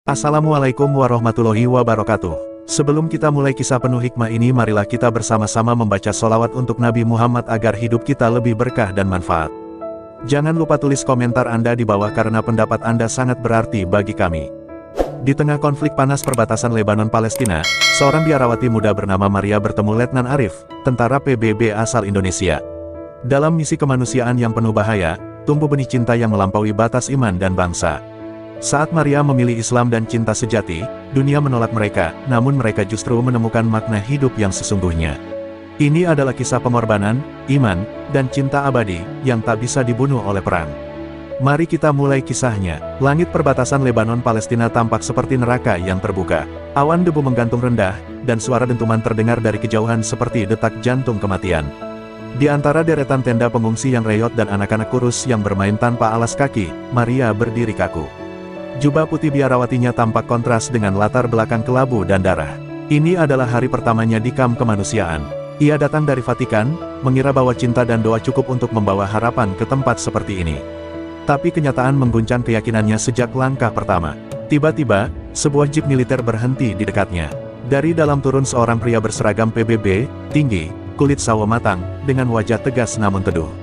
Assalamualaikum warahmatullahi wabarakatuh. Sebelum kita mulai kisah penuh hikmah ini, marilah kita bersama-sama membaca sholawat untuk Nabi Muhammad agar hidup kita lebih berkah dan manfaat. Jangan lupa tulis komentar Anda di bawah karena pendapat Anda sangat berarti bagi kami. Di tengah konflik panas perbatasan Lebanon-Palestina, seorang biarawati muda bernama Maria bertemu Letnan Arif, tentara PBB asal Indonesia. Dalam misi kemanusiaan yang penuh bahaya, tumbuh benih cinta yang melampaui batas iman dan bangsa. Saat Maria memilih Islam dan cinta sejati, dunia menolak mereka, namun mereka justru menemukan makna hidup yang sesungguhnya. Ini adalah kisah pengorbanan, iman, dan cinta abadi, yang tak bisa dibunuh oleh perang. Mari kita mulai kisahnya. Langit perbatasan Lebanon-Palestina tampak seperti neraka yang terbuka. Awan debu menggantung rendah, dan suara dentuman terdengar dari kejauhan seperti detak jantung kematian. Di antara deretan tenda pengungsi yang reyot dan anak-anak kurus yang bermain tanpa alas kaki, Maria berdiri kaku. Jubah putih biarawatinya tampak kontras dengan latar belakang kelabu dan darah. Ini adalah hari pertamanya di kamp kemanusiaan. Ia datang dari Vatikan, mengira bahwa cinta dan doa cukup untuk membawa harapan ke tempat seperti ini. Tapi kenyataan mengguncang keyakinannya sejak langkah pertama. Tiba-tiba, sebuah jeep militer berhenti di dekatnya. Dari dalam turun seorang pria berseragam PBB, tinggi, kulit sawo matang, dengan wajah tegas namun teduh.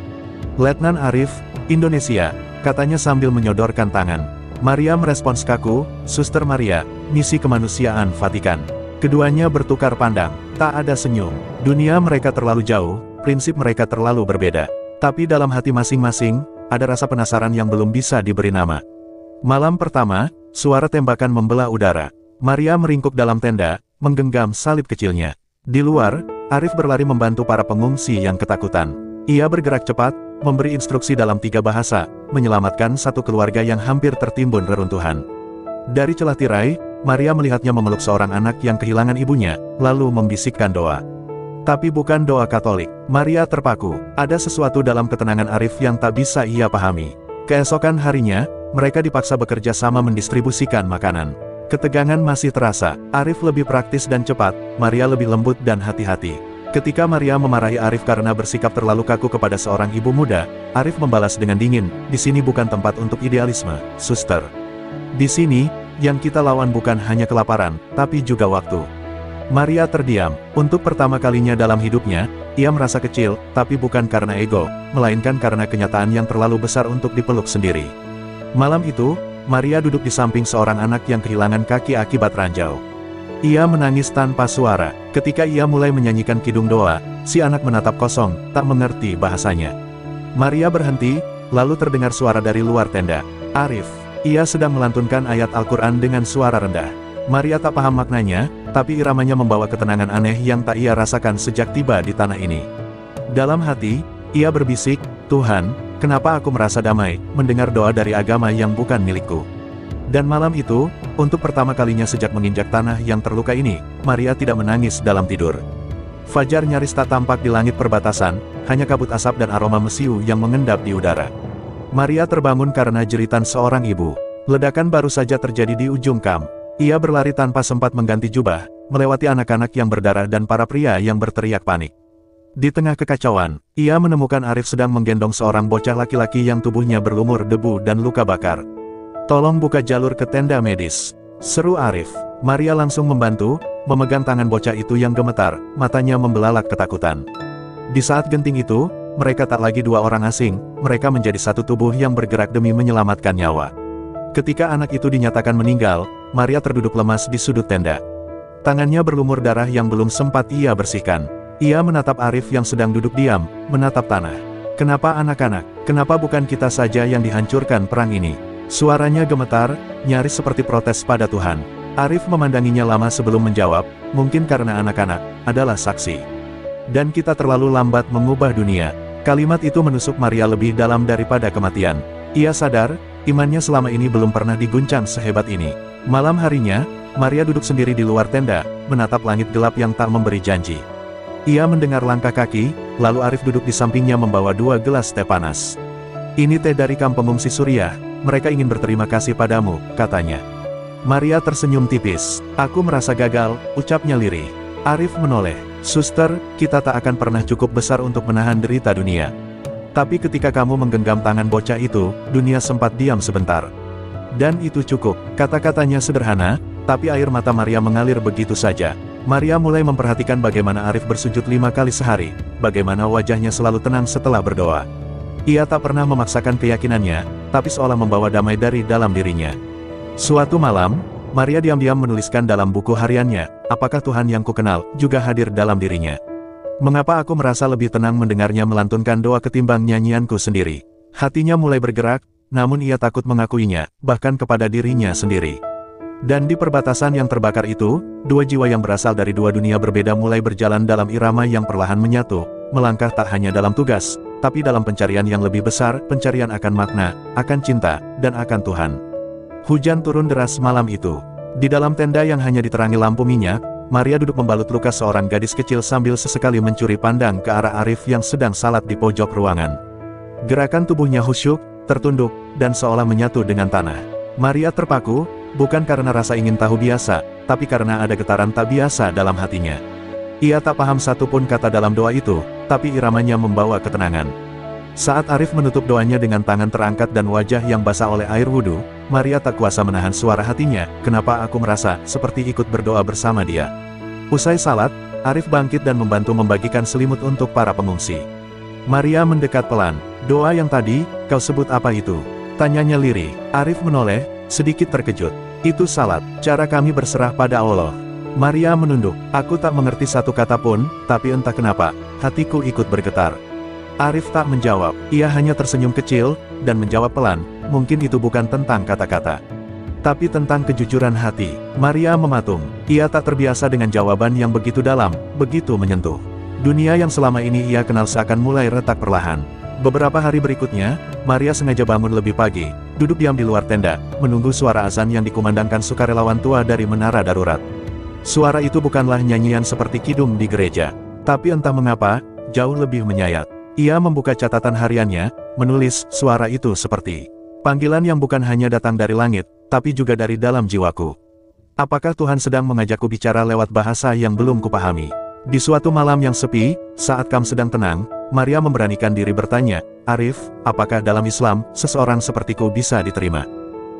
"Letnan Arif, Indonesia," katanya sambil menyodorkan tangan. Maria merespons kaku, "Suster Maria, misi kemanusiaan Vatikan." Keduanya bertukar pandang, tak ada senyum. Dunia mereka terlalu jauh, prinsip mereka terlalu berbeda. Tapi dalam hati masing-masing, ada rasa penasaran yang belum bisa diberi nama. Malam pertama, suara tembakan membelah udara. Maria meringkuk dalam tenda, menggenggam salib kecilnya. Di luar, Arif berlari membantu para pengungsi yang ketakutan. Ia bergerak cepat, memberi instruksi dalam 3 bahasa, menyelamatkan satu keluarga yang hampir tertimbun reruntuhan. Dari celah tirai, Maria melihatnya memeluk seorang anak yang kehilangan ibunya, lalu membisikkan doa. Tapi bukan doa Katolik. Maria terpaku, ada sesuatu dalam ketenangan Arif yang tak bisa ia pahami. Keesokan harinya, mereka dipaksa bekerja sama mendistribusikan makanan. Ketegangan masih terasa, Arif lebih praktis dan cepat, Maria lebih lembut dan hati-hati. Ketika Maria memarahi Arif karena bersikap terlalu kaku kepada seorang ibu muda, Arif membalas dengan dingin, "Di sini bukan tempat untuk idealisme, suster. Di sini, yang kita lawan bukan hanya kelaparan, tapi juga waktu." Maria terdiam. Untuk pertama kalinya dalam hidupnya, ia merasa kecil, tapi bukan karena ego, melainkan karena kenyataan yang terlalu besar untuk dipeluk sendiri. Malam itu, Maria duduk di samping seorang anak yang kehilangan kaki akibat ranjau. Ia menangis tanpa suara. Ketika ia mulai menyanyikan kidung doa, si anak menatap kosong, tak mengerti bahasanya. Maria berhenti, lalu terdengar suara dari luar tenda. "Arif." Ia sedang melantunkan ayat Al-Quran dengan suara rendah. Maria tak paham maknanya, tapi iramanya membawa ketenangan aneh yang tak ia rasakan sejak tiba di tanah ini. Dalam hati, ia berbisik, "Tuhan, kenapa aku merasa damai, mendengar doa dari agama yang bukan milikku?" Dan malam itu, untuk pertama kalinya sejak menginjak tanah yang terluka ini, Maria tidak menangis dalam tidur. Fajar nyaris tak tampak di langit perbatasan, hanya kabut asap dan aroma mesiu yang mengendap di udara. Maria terbangun karena jeritan seorang ibu. Ledakan baru saja terjadi di ujung kamp. Ia berlari tanpa sempat mengganti jubah, melewati anak-anak yang berdarah dan para pria yang berteriak panik. Di tengah kekacauan, ia menemukan Arif sedang menggendong seorang bocah laki-laki yang tubuhnya berlumur debu dan luka bakar. "Tolong buka jalur ke tenda medis," seru Arif. Maria langsung membantu, memegang tangan bocah itu yang gemetar, matanya membelalak ketakutan. Di saat genting itu, mereka tak lagi 2 orang asing, mereka menjadi satu tubuh yang bergerak demi menyelamatkan nyawa. Ketika anak itu dinyatakan meninggal, Maria terduduk lemas di sudut tenda. Tangannya berlumur darah yang belum sempat ia bersihkan. Ia menatap Arif yang sedang duduk diam, menatap tanah. "Kenapa anak-anak? Kenapa bukan kita saja yang dihancurkan perang ini?" Suaranya gemetar, nyaris seperti protes pada Tuhan. Arif memandanginya lama sebelum menjawab, "Mungkin karena anak-anak adalah saksi. Dan kita terlalu lambat mengubah dunia." Kalimat itu menusuk Maria lebih dalam daripada kematian. Ia sadar, imannya selama ini belum pernah diguncang sehebat ini. Malam harinya, Maria duduk sendiri di luar tenda, menatap langit gelap yang tak memberi janji. Ia mendengar langkah kaki, lalu Arif duduk di sampingnya membawa 2 gelas teh panas. "Ini teh dari kamp pengungsi Suriah, mereka ingin berterima kasih padamu," katanya. Maria tersenyum tipis. "Aku merasa gagal," ucapnya lirih. Arif menoleh. "Suster, kita tak akan pernah cukup besar untuk menahan derita dunia. Tapi ketika kamu menggenggam tangan bocah itu, dunia sempat diam sebentar. Dan itu cukup. Kata-katanya sederhana, tapi air mata Maria mengalir begitu saja. Maria mulai memperhatikan bagaimana Arif bersujud 5 kali sehari, bagaimana wajahnya selalu tenang setelah berdoa. Ia tak pernah memaksakan keyakinannya, tapi seolah membawa damai dari dalam dirinya. Suatu malam, Maria diam-diam menuliskan dalam buku hariannya, apakah Tuhan yang kukenal juga hadir dalam dirinya. Mengapa aku merasa lebih tenang mendengarnya melantunkan doa ketimbang nyanyianku sendiri? Hatinya mulai bergerak, namun ia takut mengakuinya, bahkan kepada dirinya sendiri. Dan di perbatasan yang terbakar itu, dua jiwa yang berasal dari dua dunia berbeda mulai berjalan dalam irama yang perlahan menyatu, melangkah tak hanya dalam tugas, tapi dalam pencarian yang lebih besar, pencarian akan makna, akan cinta, dan akan Tuhan. Hujan turun deras malam itu. Di dalam tenda yang hanya diterangi lampu minyak, Maria duduk membalut luka seorang gadis kecil sambil sesekali mencuri pandang ke arah Arif yang sedang salat di pojok ruangan. Gerakan tubuhnya khusyuk, tertunduk, dan seolah menyatu dengan tanah. Maria terpaku, bukan karena rasa ingin tahu biasa, tapi karena ada getaran tak biasa dalam hatinya. Ia tak paham satu pun kata dalam doa itu, tapi iramanya membawa ketenangan. Saat Arif menutup doanya dengan tangan terangkat dan wajah yang basah oleh air wudhu, Maria tak kuasa menahan suara hatinya, kenapa aku merasa seperti ikut berdoa bersama dia. Usai salat, Arif bangkit dan membantu membagikan selimut untuk para pengungsi. Maria mendekat pelan. Doa yang tadi, kau sebut apa itu? Tanyanya lirih. Arif menoleh, sedikit terkejut. Itu salat, cara kami berserah pada Allah. Maria menunduk. Aku tak mengerti satu kata pun, tapi entah kenapa, hatiku ikut bergetar. Arif tak menjawab, ia hanya tersenyum kecil, dan menjawab pelan, mungkin itu bukan tentang kata-kata, tapi tentang kejujuran hati. Maria mematung, ia tak terbiasa dengan jawaban yang begitu dalam, begitu menyentuh. Dunia yang selama ini ia kenal seakan mulai retak perlahan. Beberapa hari berikutnya, Maria sengaja bangun lebih pagi, duduk diam di luar tenda, menunggu suara azan yang dikumandangkan sukarelawan tua dari menara darurat. Suara itu bukanlah nyanyian seperti kidung di gereja, tapi entah mengapa, jauh lebih menyayat. Ia membuka catatan hariannya, menulis, suara itu seperti panggilan yang bukan hanya datang dari langit, tapi juga dari dalam jiwaku. Apakah Tuhan sedang mengajakku bicara lewat bahasa yang belum kupahami? Di suatu malam yang sepi, saat kamu sedang tenang, Maria memberanikan diri bertanya, Arif, apakah dalam Islam, seseorang sepertiku bisa diterima?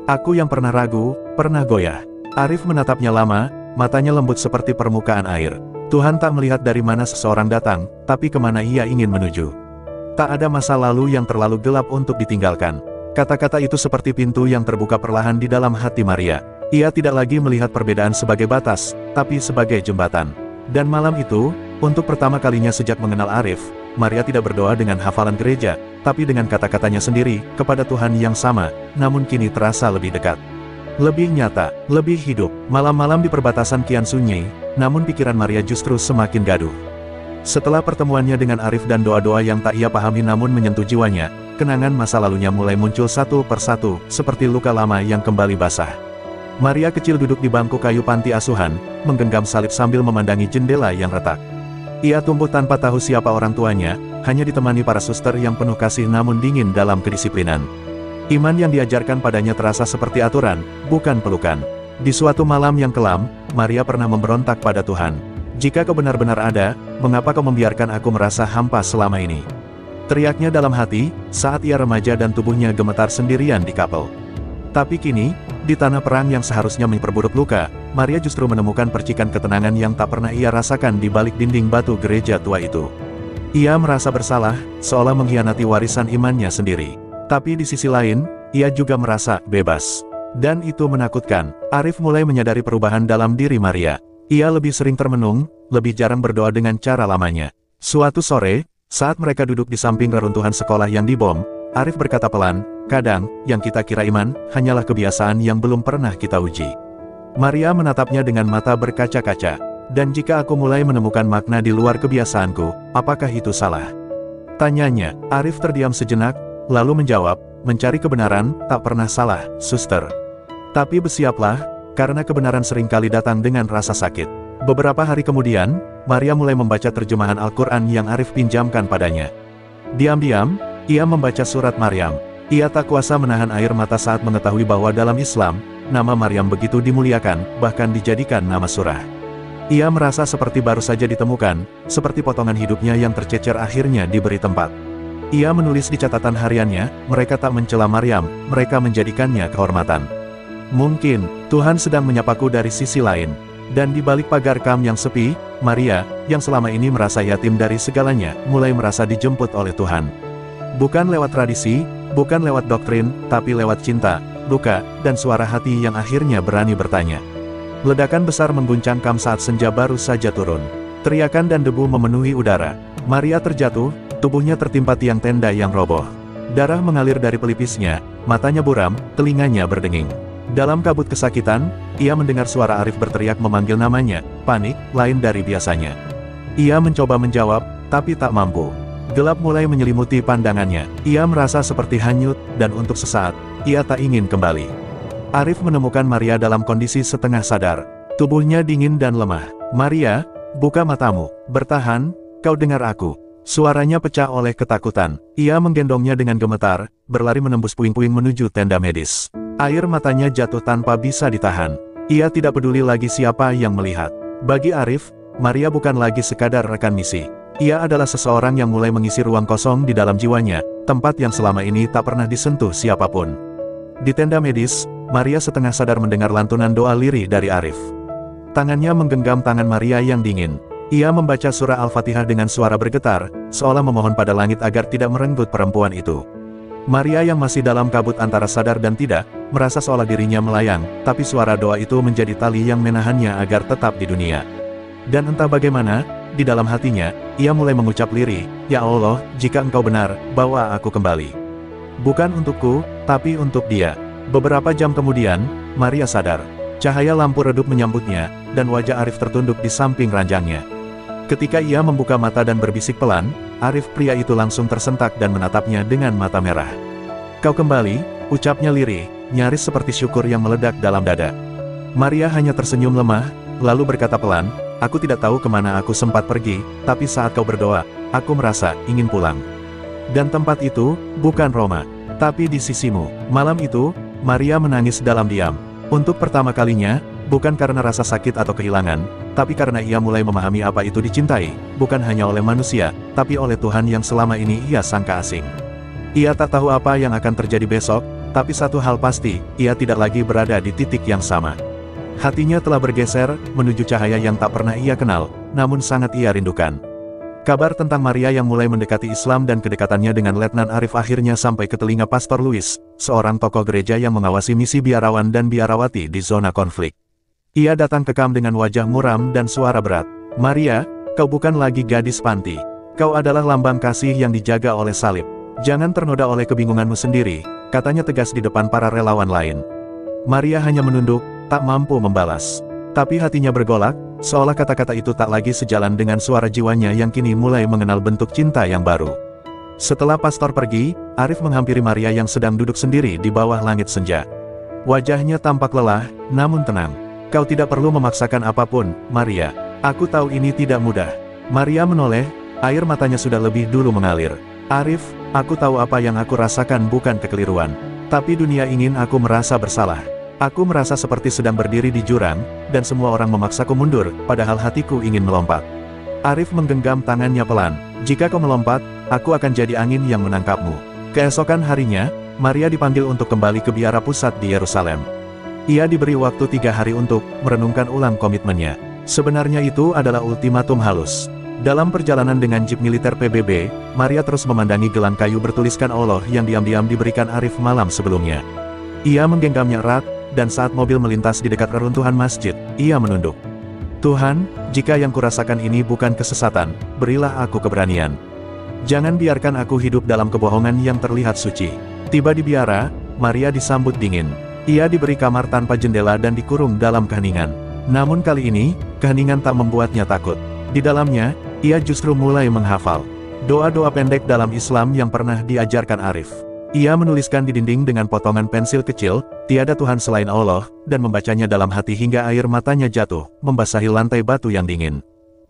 Aku yang pernah ragu, pernah goyah. Arif menatapnya lama, matanya lembut seperti permukaan air. Tuhan tak melihat dari mana seseorang datang, tapi kemana ia ingin menuju. Tak ada masa lalu yang terlalu gelap untuk ditinggalkan. Kata-kata itu seperti pintu yang terbuka perlahan di dalam hati Maria. Ia tidak lagi melihat perbedaan sebagai batas, tapi sebagai jembatan. Dan malam itu, untuk pertama kalinya sejak mengenal Arif, Maria tidak berdoa dengan hafalan gereja, tapi dengan kata-katanya sendiri, kepada Tuhan yang sama, namun kini terasa lebih dekat. Lebih nyata, lebih hidup. Malam-malam di perbatasan kian sunyi, namun pikiran Maria justru semakin gaduh. Setelah pertemuannya dengan Arif dan doa-doa yang tak ia pahami namun menyentuh jiwanya, kenangan masa lalunya mulai muncul satu persatu, seperti luka lama yang kembali basah. Maria kecil duduk di bangku kayu panti asuhan, menggenggam salib sambil memandangi jendela yang retak. Ia tumbuh tanpa tahu siapa orang tuanya, hanya ditemani para suster yang penuh kasih namun dingin dalam kedisiplinan. Iman yang diajarkan padanya terasa seperti aturan, bukan pelukan. Di suatu malam yang kelam, Maria pernah memberontak pada Tuhan. Jika kau benar-benar ada, mengapa kau membiarkan aku merasa hampa selama ini? Teriaknya dalam hati, saat ia remaja dan tubuhnya gemetar sendirian di kapel. Tapi kini, di tanah perang yang seharusnya memperburuk luka, Maria justru menemukan percikan ketenangan yang tak pernah ia rasakan di balik dinding batu gereja tua itu. Ia merasa bersalah, seolah mengkhianati warisan imannya sendiri. Tapi di sisi lain, ia juga merasa bebas. Dan itu menakutkan. Arif mulai menyadari perubahan dalam diri Maria. Ia lebih sering termenung, lebih jarang berdoa dengan cara lamanya. Suatu sore, saat mereka duduk di samping reruntuhan sekolah yang dibom, Arif berkata pelan, kadang, yang kita kira iman, hanyalah kebiasaan yang belum pernah kita uji. Maria menatapnya dengan mata berkaca-kaca. Dan jika aku mulai menemukan makna di luar kebiasaanku, apakah itu salah? Tanyanya. Arif terdiam sejenak, lalu menjawab, mencari kebenaran, tak pernah salah, suster. Tapi bersiaplah, karena kebenaran seringkali datang dengan rasa sakit. Beberapa hari kemudian, Maria mulai membaca terjemahan Al-Quran yang Arif pinjamkan padanya. Diam-diam, ia membaca surat Maryam. Ia tak kuasa menahan air mata saat mengetahui bahwa dalam Islam, nama Maryam begitu dimuliakan, bahkan dijadikan nama surah. Ia merasa seperti baru saja ditemukan, seperti potongan hidupnya yang tercecer akhirnya diberi tempat. Ia menulis di catatan hariannya, mereka tak mencela Maryam, mereka menjadikannya kehormatan. Mungkin, Tuhan sedang menyapaku dari sisi lain. Dan di balik pagar kam yang sepi, Maria, yang selama ini merasa yatim dari segalanya, mulai merasa dijemput oleh Tuhan. Bukan lewat tradisi, bukan lewat doktrin, tapi lewat cinta, luka, dan suara hati yang akhirnya berani bertanya. Ledakan besar mengguncang kam saat senja baru saja turun. Teriakan dan debu memenuhi udara. Maria terjatuh, tubuhnya tertimpa tiang tenda yang roboh. Darah mengalir dari pelipisnya, matanya buram, telinganya berdenging. Dalam kabut kesakitan, ia mendengar suara Arif berteriak memanggil namanya, panik, lain dari biasanya. Ia mencoba menjawab, tapi tak mampu. Gelap mulai menyelimuti pandangannya, ia merasa seperti hanyut, dan untuk sesaat, ia tak ingin kembali. Arif menemukan Maria dalam kondisi setengah sadar. Tubuhnya dingin dan lemah. Maria, buka matamu, bertahan, kau dengar aku. Suaranya pecah oleh ketakutan. Ia menggendongnya dengan gemetar, berlari menembus puing-puing menuju tenda medis. Air matanya jatuh tanpa bisa ditahan. Ia tidak peduli lagi siapa yang melihat. Bagi Arif, Maria bukan lagi sekadar rekan misi. Ia adalah seseorang yang mulai mengisi ruang kosong di dalam jiwanya, tempat yang selama ini tak pernah disentuh siapapun. Di tenda medis, Maria setengah sadar mendengar lantunan doa lirih dari Arif. Tangannya menggenggam tangan Maria yang dingin. Ia membaca surah Al-Fatihah dengan suara bergetar, seolah memohon pada langit agar tidak merenggut perempuan itu. Maria yang masih dalam kabut antara sadar dan tidak, merasa seolah dirinya melayang, tapi suara doa itu menjadi tali yang menahannya agar tetap di dunia. Dan entah bagaimana, di dalam hatinya, ia mulai mengucap lirih, "Ya Allah, jika Engkau benar, bawa aku kembali. Bukan untukku, tapi untuk dia." Beberapa jam kemudian, Maria sadar. Cahaya lampu redup menyambutnya, dan wajah Arif tertunduk di samping ranjangnya. Ketika ia membuka mata dan berbisik pelan, Arif pria itu langsung tersentak dan menatapnya dengan mata merah. "Kau kembali," ucapnya lirih, nyaris seperti syukur yang meledak dalam dada. Maria hanya tersenyum lemah, lalu berkata pelan, "Aku tidak tahu kemana aku sempat pergi, tapi saat kau berdoa, aku merasa ingin pulang. Dan tempat itu, bukan Roma, tapi di sisimu." Malam itu, Maria menangis dalam diam. Untuk pertama kalinya, bukan karena rasa sakit atau kehilangan, tapi karena ia mulai memahami apa itu dicintai, bukan hanya oleh manusia, tapi oleh Tuhan yang selama ini ia sangka asing. Ia tak tahu apa yang akan terjadi besok, tapi satu hal pasti, ia tidak lagi berada di titik yang sama. Hatinya telah bergeser, menuju cahaya yang tak pernah ia kenal, namun sangat ia rindukan. Kabar tentang Maria yang mulai mendekati Islam dan kedekatannya dengan Letnan Arif akhirnya sampai ke telinga Pastor Louis, seorang tokoh gereja yang mengawasi misi biarawan dan biarawati di zona konflik. Ia datang ke kam dengan wajah muram dan suara berat. "Maria, kau bukan lagi gadis panti. Kau adalah lambang kasih yang dijaga oleh salib. Jangan ternoda oleh kebingunganmu sendiri," katanya tegas di depan para relawan lain. Maria hanya menunduk, tak mampu membalas. Tapi hatinya bergolak, seolah kata-kata itu tak lagi sejalan dengan suara jiwanya yang kini mulai mengenal bentuk cinta yang baru. Setelah pastor pergi, Arif menghampiri Maria yang sedang duduk sendiri di bawah langit senja. Wajahnya tampak lelah, namun tenang. "Kau tidak perlu memaksakan apapun, Maria. Aku tahu ini tidak mudah." Maria menoleh, air matanya sudah lebih dulu mengalir. "Arif, aku tahu apa yang aku rasakan bukan kekeliruan. Tapi dunia ingin aku merasa bersalah. Aku merasa seperti sedang berdiri di jurang, dan semua orang memaksaku mundur, padahal hatiku ingin melompat." Arif menggenggam tangannya pelan. "Jika kau melompat, aku akan jadi angin yang menangkapmu." Keesokan harinya, Maria dipanggil untuk kembali ke biara pusat di Yerusalem. Ia diberi waktu 3 hari untuk merenungkan ulang komitmennya. Sebenarnya itu adalah ultimatum halus. Dalam perjalanan dengan jeep militer PBB, Maria terus memandangi gelang kayu bertuliskan Allah yang diam-diam diberikan Arif malam sebelumnya. Ia menggenggamnya erat, dan saat mobil melintas di dekat reruntuhan masjid, ia menunduk. "Tuhan, jika yang kurasakan ini bukan kesesatan, berilah aku keberanian. Jangan biarkan aku hidup dalam kebohongan yang terlihat suci." Tiba di biara, Maria disambut dingin. Ia diberi kamar tanpa jendela dan dikurung dalam keheningan. Namun kali ini, keheningan tak membuatnya takut. Di dalamnya, ia justru mulai menghafal doa-doa pendek dalam Islam yang pernah diajarkan Arif. Ia menuliskan di dinding dengan potongan pensil kecil, "Tiada Tuhan selain Allah," dan membacanya dalam hati hingga air matanya jatuh, membasahi lantai batu yang dingin.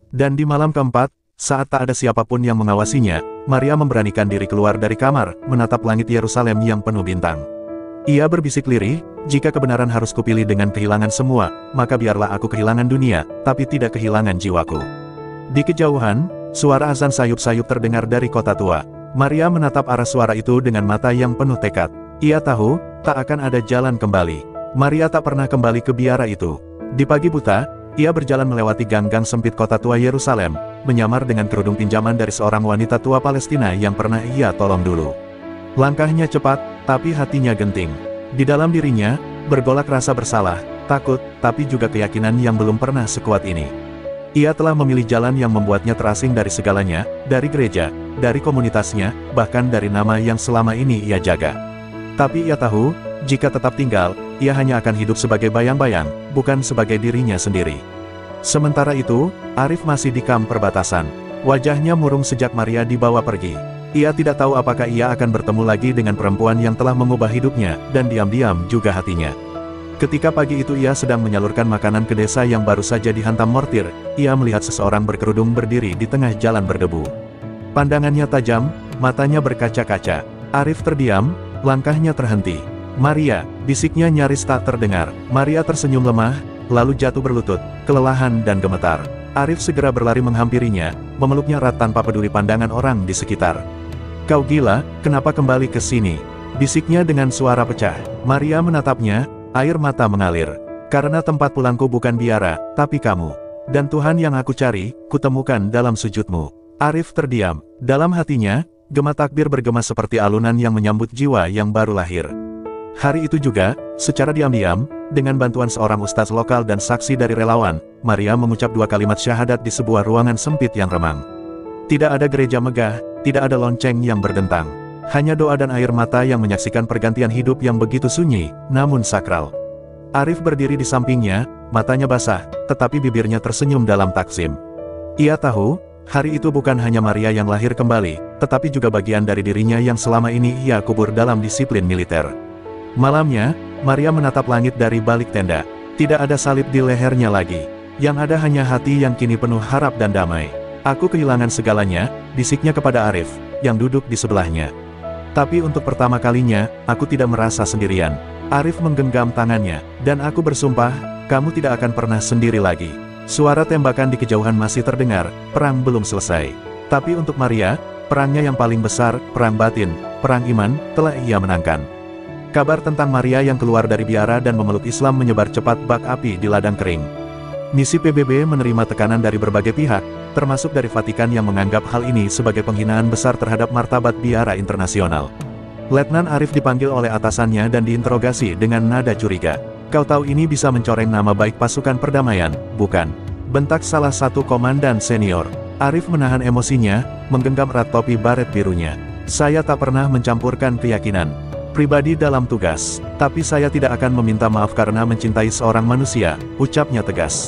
Dan di malam keempat, saat tak ada siapapun yang mengawasinya, Maria memberanikan diri keluar dari kamar, menatap langit Yerusalem yang penuh bintang. Ia berbisik lirih, "Jika kebenaran harus kupilih dengan kehilangan semua, maka biarlah aku kehilangan dunia, tapi tidak kehilangan jiwaku." Di kejauhan, suara azan sayup-sayup terdengar dari kota tua. Maria menatap arah suara itu dengan mata yang penuh tekad. Ia tahu, tak akan ada jalan kembali. Maria tak pernah kembali ke biara itu. Di pagi buta, ia berjalan melewati gang-gang sempit kota tua Yerusalem, menyamar dengan kerudung pinjaman dari seorang wanita tua Palestina yang pernah ia tolong dulu. Langkahnya cepat, tapi hatinya genting. Di dalam dirinya, bergolak rasa bersalah, takut, tapi juga keyakinan yang belum pernah sekuat ini. Ia telah memilih jalan yang membuatnya terasing dari segalanya, dari gereja, dari komunitasnya, bahkan dari nama yang selama ini ia jaga. Tapi ia tahu, jika tetap tinggal, ia hanya akan hidup sebagai bayang-bayang, bukan sebagai dirinya sendiri. Sementara itu, Arif masih di kamp perbatasan. Wajahnya murung sejak Maria dibawa pergi. Ia tidak tahu apakah ia akan bertemu lagi dengan perempuan yang telah mengubah hidupnya, dan diam-diam juga hatinya. Ketika pagi itu ia sedang menyalurkan makanan ke desa yang baru saja dihantam mortir, ia melihat seseorang berkerudung berdiri di tengah jalan berdebu. Pandangannya tajam, matanya berkaca-kaca. Arif terdiam, langkahnya terhenti. "Maria," bisiknya nyaris tak terdengar. Maria tersenyum lemah, lalu jatuh berlutut, kelelahan dan gemetar. Arif segera berlari menghampirinya, memeluknya erat tanpa peduli pandangan orang di sekitar. "Kau gila, kenapa kembali ke sini?" bisiknya dengan suara pecah. Maria menatapnya, air mata mengalir. "Karena tempat pulangku bukan biara, tapi kamu. Dan Tuhan yang aku cari, kutemukan dalam sujudmu." Arif terdiam. Dalam hatinya, gema takbir bergema seperti alunan yang menyambut jiwa yang baru lahir. Hari itu juga, secara diam-diam, dengan bantuan seorang ustadz lokal dan saksi dari relawan, Maria mengucap 2 kalimat syahadat di sebuah ruangan sempit yang remang. Tidak ada gereja megah, tidak ada lonceng yang berdentang. Hanya doa dan air mata yang menyaksikan pergantian hidup yang begitu sunyi, namun sakral. Arif berdiri di sampingnya, matanya basah, tetapi bibirnya tersenyum dalam taksim. Ia tahu, hari itu bukan hanya Maria yang lahir kembali, tetapi juga bagian dari dirinya yang selama ini ia kubur dalam disiplin militer. Malamnya, Maria menatap langit dari balik tenda. Tidak ada salib di lehernya lagi. Yang ada hanya hati yang kini penuh harap dan damai. "Aku kehilangan segalanya," bisiknya kepada Arif, yang duduk di sebelahnya. "Tapi untuk pertama kalinya, aku tidak merasa sendirian." Arif menggenggam tangannya, "Dan aku bersumpah, kamu tidak akan pernah sendiri lagi." Suara tembakan di kejauhan masih terdengar, perang belum selesai. Tapi untuk Maria, perangnya yang paling besar, perang batin, perang iman, telah ia menangkan. Kabar tentang Maria yang keluar dari biara dan memeluk Islam menyebar cepat bak api di ladang kering. Misi PBB menerima tekanan dari berbagai pihak, termasuk dari Vatikan yang menganggap hal ini sebagai penghinaan besar terhadap martabat biara internasional. Letnan Arif dipanggil oleh atasannya dan diinterogasi dengan nada curiga. "Kau tahu ini bisa mencoreng nama baik pasukan perdamaian, bukan?" bentak salah satu komandan senior. Arif menahan emosinya, menggenggam erat topi baret birunya. "Saya tak pernah mencampurkan keyakinan pribadi dalam tugas, tapi saya tidak akan meminta maaf karena mencintai seorang manusia," ucapnya tegas.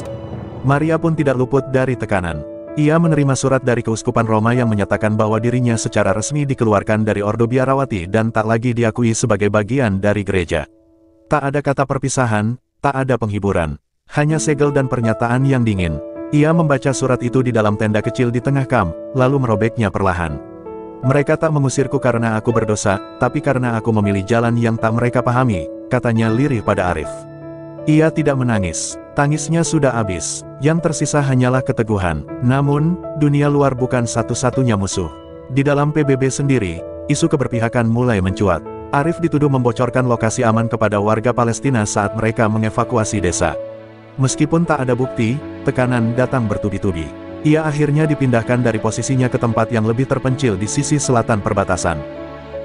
Maria pun tidak luput dari tekanan. Ia menerima surat dari Keuskupan Roma yang menyatakan bahwa dirinya secara resmi dikeluarkan dari Ordo Biarawati dan tak lagi diakui sebagai bagian dari gereja. Tak ada kata perpisahan, tak ada penghiburan. Hanya segel dan pernyataan yang dingin. Ia membaca surat itu di dalam tenda kecil di tengah kamp, lalu merobeknya perlahan. "Mereka tak mengusirku karena aku berdosa, tapi karena aku memilih jalan yang tak mereka pahami," katanya lirih pada Arif. Ia tidak menangis. Tangisnya sudah habis. Yang tersisa hanyalah keteguhan. Namun, dunia luar bukan satu-satunya musuh. Di dalam PBB sendiri, isu keberpihakan mulai mencuat. Arif dituduh membocorkan lokasi aman kepada warga Palestina saat mereka mengevakuasi desa. Meskipun tak ada bukti, tekanan datang bertubi-tubi. Ia akhirnya dipindahkan dari posisinya ke tempat yang lebih terpencil di sisi selatan perbatasan.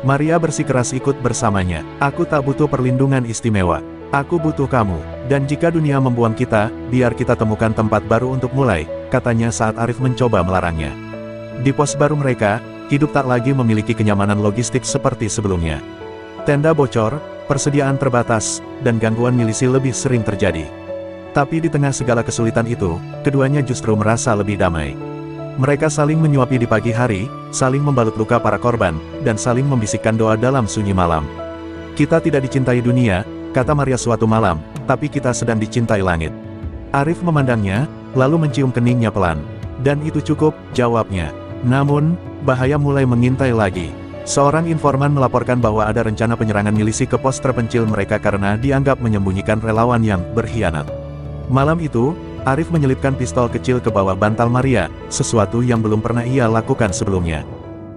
Maria bersikeras ikut bersamanya. "Aku tak butuh perlindungan istimewa. Aku butuh kamu. Dan jika dunia membuang kita, biar kita temukan tempat baru untuk mulai," katanya saat Arif mencoba melarangnya. Di pos baru mereka, hidup tak lagi memiliki kenyamanan logistik seperti sebelumnya. Tenda bocor, persediaan terbatas, dan gangguan milisi lebih sering terjadi. Tapi di tengah segala kesulitan itu, keduanya justru merasa lebih damai. Mereka saling menyuapi di pagi hari, saling membalut luka para korban, dan saling membisikkan doa dalam sunyi malam. "Kita tidak dicintai dunia," kata Maria suatu malam, "tapi kita sedang dicintai langit." Arif memandangnya, lalu mencium keningnya pelan. "Dan itu cukup," jawabnya. Namun, bahaya mulai mengintai lagi. Seorang informan melaporkan bahwa ada rencana penyerangan milisi ke pos terpencil mereka karena dianggap menyembunyikan relawan yang berkhianat. Malam itu, Arif menyelipkan pistol kecil ke bawah bantal Maria, sesuatu yang belum pernah ia lakukan sebelumnya.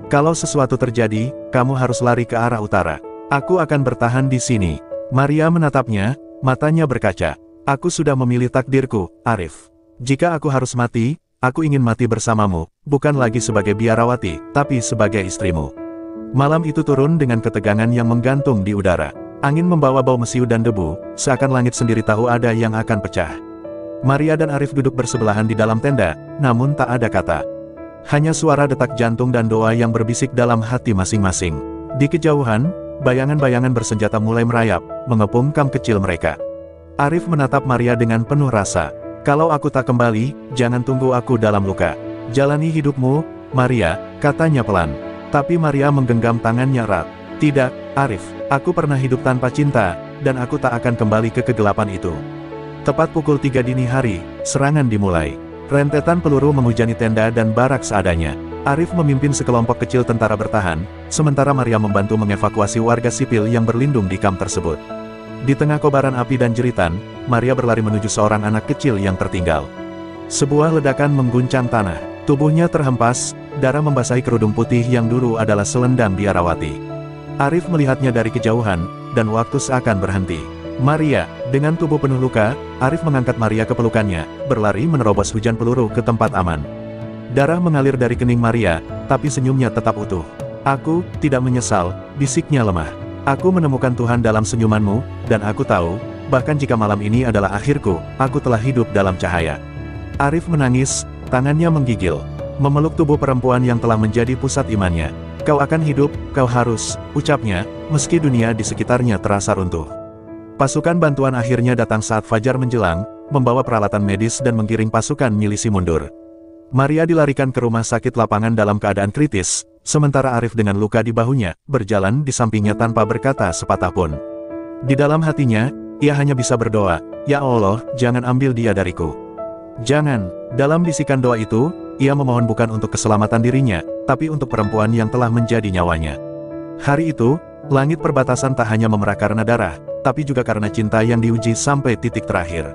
"Kalau sesuatu terjadi, kamu harus lari ke arah utara. Aku akan bertahan di sini." Maria menatapnya, matanya berkaca. Aku sudah memilih takdirku, Arif. Jika aku harus mati, aku ingin mati bersamamu, bukan lagi sebagai biarawati, tapi sebagai istrimu. Malam itu turun dengan ketegangan yang menggantung di udara. Angin membawa bau mesiu dan debu, seakan langit sendiri tahu ada yang akan pecah. Maria dan Arif duduk bersebelahan di dalam tenda, namun tak ada kata. Hanya suara detak jantung dan doa yang berbisik dalam hati masing-masing. Di kejauhan, bayangan-bayangan bersenjata mulai merayap, mengepung kamp kecil mereka. Arif menatap Maria dengan penuh rasa. Kalau aku tak kembali, jangan tunggu aku dalam luka. Jalani hidupmu, Maria, katanya pelan. Tapi Maria menggenggam tangannya erat. Tidak, Arif, aku pernah hidup tanpa cinta, dan aku tak akan kembali ke kegelapan itu. Tepat pukul 3 dini hari, serangan dimulai. Rentetan peluru menghujani tenda dan barak seadanya. Arif memimpin sekelompok kecil tentara bertahan, sementara Maria membantu mengevakuasi warga sipil yang berlindung di kamp tersebut. Di tengah kobaran api dan jeritan, Maria berlari menuju seorang anak kecil yang tertinggal. Sebuah ledakan mengguncang tanah. Tubuhnya terhempas, darah membasahi kerudung putih yang dulu adalah selendang biarawati. Arif melihatnya dari kejauhan, dan waktu seakan berhenti. Maria, dengan tubuh penuh luka, Arif mengangkat Maria ke pelukannya, berlari menerobos hujan peluru ke tempat aman. Darah mengalir dari kening Maria, tapi senyumnya tetap utuh. Aku tidak menyesal, bisiknya lemah. Aku menemukan Tuhan dalam senyumanmu, dan aku tahu, bahkan jika malam ini adalah akhirku, aku telah hidup dalam cahaya. Arif menangis, tangannya menggigil, memeluk tubuh perempuan yang telah menjadi pusat imannya. Kau akan hidup, kau harus, ucapnya, meski dunia di sekitarnya terasa runtuh. Pasukan bantuan akhirnya datang saat fajar menjelang, membawa peralatan medis dan menggiring pasukan milisi mundur. Maria dilarikan ke rumah sakit lapangan dalam keadaan kritis, sementara Arif dengan luka di bahunya, berjalan di sampingnya tanpa berkata sepatah pun. Di dalam hatinya, ia hanya bisa berdoa, "Ya Allah, jangan ambil dia dariku. Jangan." Dalam bisikan doa itu, ia memohon bukan untuk keselamatan dirinya, tapi untuk perempuan yang telah menjadi nyawanya. Hari itu, langit perbatasan tak hanya memerah karena darah, tapi juga karena cinta yang diuji sampai titik terakhir.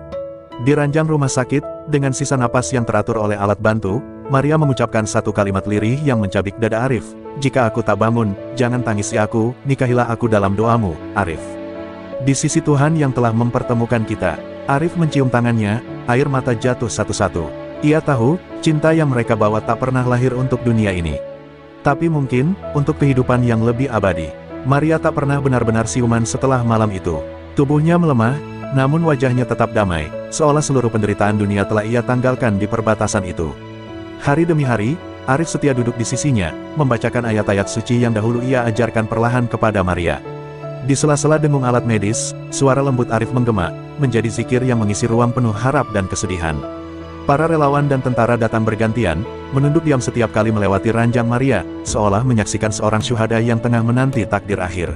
Di ranjang rumah sakit, dengan sisa napas yang teratur oleh alat bantu, Maria mengucapkan satu kalimat lirih yang mencabik dada Arif. "Jika aku tak bangun, jangan tangisi aku, nikahilah aku dalam doamu, Arif." Di sisi Tuhan yang telah mempertemukan kita. Arif mencium tangannya, air mata jatuh satu-satu. Ia tahu, cinta yang mereka bawa tak pernah lahir untuk dunia ini. Tapi mungkin, untuk kehidupan yang lebih abadi. Maria tak pernah benar-benar siuman setelah malam itu. Tubuhnya melemah, namun wajahnya tetap damai, seolah seluruh penderitaan dunia telah ia tanggalkan di perbatasan itu. Hari demi hari, Arif setia duduk di sisinya, membacakan ayat-ayat suci yang dahulu ia ajarkan perlahan kepada Maria. Di sela-sela dengung alat medis, suara lembut Arif menggema, menjadi zikir yang mengisi ruang penuh harap dan kesedihan. Para relawan dan tentara datang bergantian, menunduk diam setiap kali melewati ranjang Maria, seolah menyaksikan seorang syuhada yang tengah menanti takdir akhir.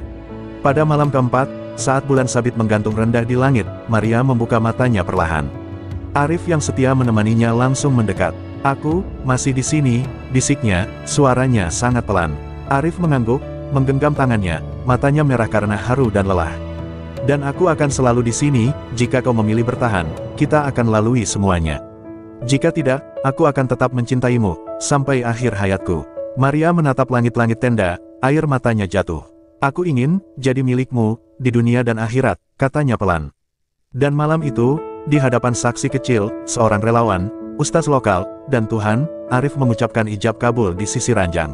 Pada malam keempat, saat bulan sabit menggantung rendah di langit, Maria membuka matanya perlahan. Arif yang setia menemaninya langsung mendekat. "Aku, masih di sini," bisiknya, suaranya sangat pelan. Arif mengangguk, menggenggam tangannya, matanya merah karena haru dan lelah. "Dan aku akan selalu di sini, jika kau memilih bertahan, kita akan lalui semuanya. Jika tidak, aku akan tetap mencintaimu, sampai akhir hayatku." Maria menatap langit-langit tenda, air matanya jatuh. "Aku ingin jadi milikmu, di dunia dan akhirat," katanya pelan. Dan malam itu, di hadapan saksi kecil, seorang relawan, ustaz lokal, dan Tuhan, Arif mengucapkan ijab kabul di sisi ranjang.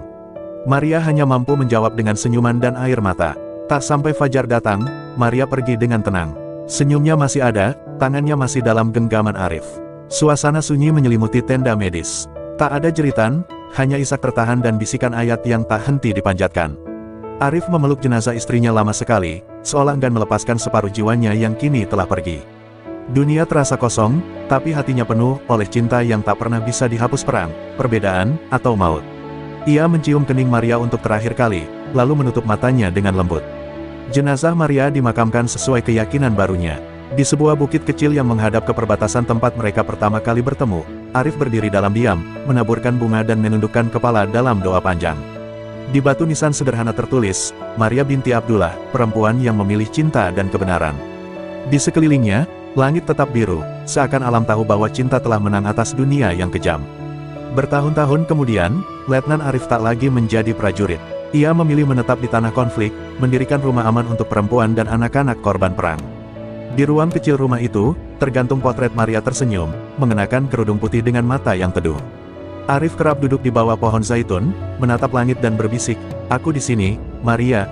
Maria hanya mampu menjawab dengan senyuman dan air mata. Tak sampai fajar datang, Maria pergi dengan tenang. Senyumnya masih ada, tangannya masih dalam genggaman Arif. Suasana sunyi menyelimuti tenda medis. Tak ada jeritan, hanya isak tertahan dan bisikan ayat yang tak henti dipanjatkan. Arif memeluk jenazah istrinya lama sekali, seolah enggan melepaskan separuh jiwanya yang kini telah pergi. Dunia terasa kosong, tapi hatinya penuh oleh cinta yang tak pernah bisa dihapus perang, perbedaan, atau maut. Ia mencium kening Maria untuk terakhir kali, lalu menutup matanya dengan lembut. Jenazah Maria dimakamkan sesuai keyakinan barunya. Di sebuah bukit kecil yang menghadap ke perbatasan tempat mereka pertama kali bertemu, Arif berdiri dalam diam, menaburkan bunga dan menundukkan kepala dalam doa panjang. Di batu nisan sederhana tertulis, "Maria binti Abdullah, perempuan yang memilih cinta dan kebenaran." Di sekelilingnya, langit tetap biru, seakan alam tahu bahwa cinta telah menang atas dunia yang kejam. Bertahun-tahun kemudian, Letnan Arif tak lagi menjadi prajurit. Ia memilih menetap di tanah konflik, mendirikan rumah aman untuk perempuan dan anak-anak korban perang. Di ruang kecil rumah itu, tergantung potret Maria tersenyum, mengenakan kerudung putih dengan mata yang teduh. Arif kerap duduk di bawah pohon zaitun, menatap langit dan berbisik, "Aku di sini, Maria."